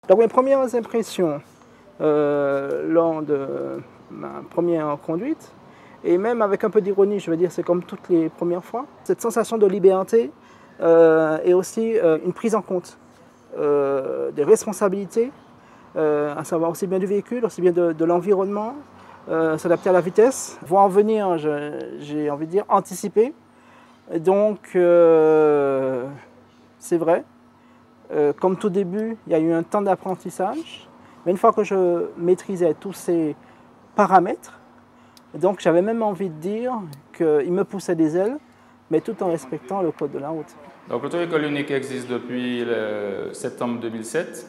Donc mes premières impressions lors de ma première conduite, et même avec un peu d'ironie, je veux dire, c'est comme toutes les premières fois, cette sensation de liberté et aussi une prise en compte des responsabilités, à savoir aussi bien du véhicule, aussi bien de l'environnement, s'adapter à la vitesse, voir venir, j'ai envie de dire, anticiper. Et donc, c'est vrai, comme tout début, il y a eu un temps d'apprentissage, mais une fois que je maîtrisais tous ces paramètres, donc j'avais même envie de dire qu'il me poussait des ailes, mais tout en respectant le code de la route. Donc l'auto-école unique existe depuis septembre 2007,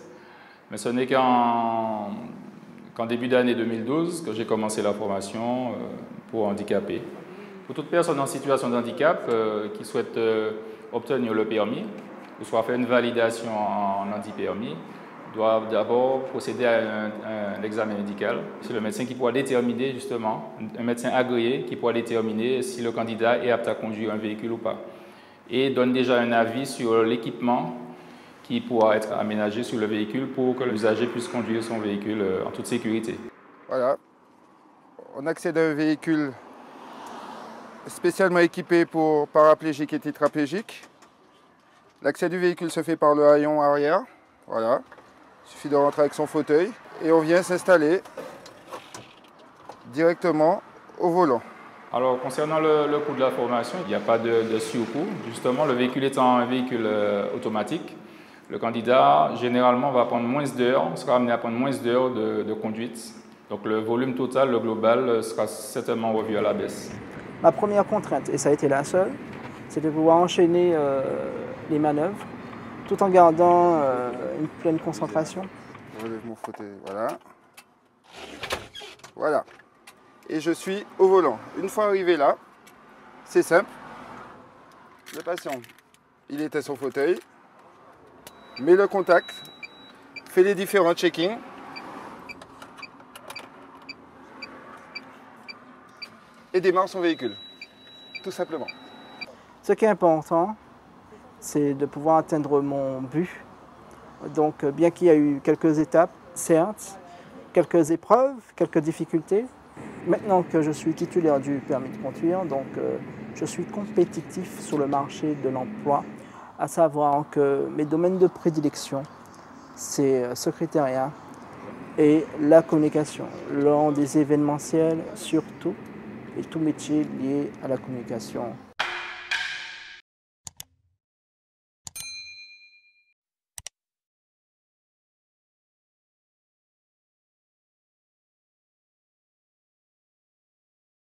mais ce n'est qu'en début d'année 2012 que j'ai commencé la formation pour handicapés. Pour toute personne en situation de handicap qui souhaite obtenir le permis, ou soit faire une validation en handipermis, doit d'abord procéder à un examen médical. C'est le médecin qui pourra déterminer justement, un médecin agréé qui pourra déterminer si le candidat est apte à conduire un véhicule ou pas. Et donne déjà un avis sur l'équipement qui pourra être aménagé sur le véhicule pour que l'usager puisse conduire son véhicule en toute sécurité. Voilà, on accède à un véhicule spécialement équipé pour paraplégiques et tétraplégiques. L'accès du véhicule se fait par le haillon arrière, voilà. Il suffit de rentrer avec son fauteuil et on vient s'installer directement au volant. Alors concernant le coût de la formation, il n'y a pas de surcoût. Justement, le véhicule étant un véhicule automatique, le candidat généralement va prendre moins d'heures, sera amené à prendre moins d'heures de conduite. Donc le volume total, le global, sera certainement revu à la baisse. Ma première contrainte, et ça a été la seule, c'est de pouvoir enchaîner les manœuvres tout en gardant une pleine concentration. Je relève mon fauteuil, voilà. Voilà. Et je suis au volant. Une fois arrivé là, c'est simple. Le patient, il est à son fauteuil, met le contact, fait les différents check-ins. Et démarre son véhicule, tout simplement. Ce qui est important, c'est de pouvoir atteindre mon but. Donc, bien qu'il y ait eu quelques étapes, certes, quelques épreuves, quelques difficultés, maintenant que je suis titulaire du permis de conduire, donc je suis compétitif sur le marché de l'emploi, à savoir que mes domaines de prédilection, c'est secrétariat et la communication, lors des événementiels surtout, et tout métier lié à la communication.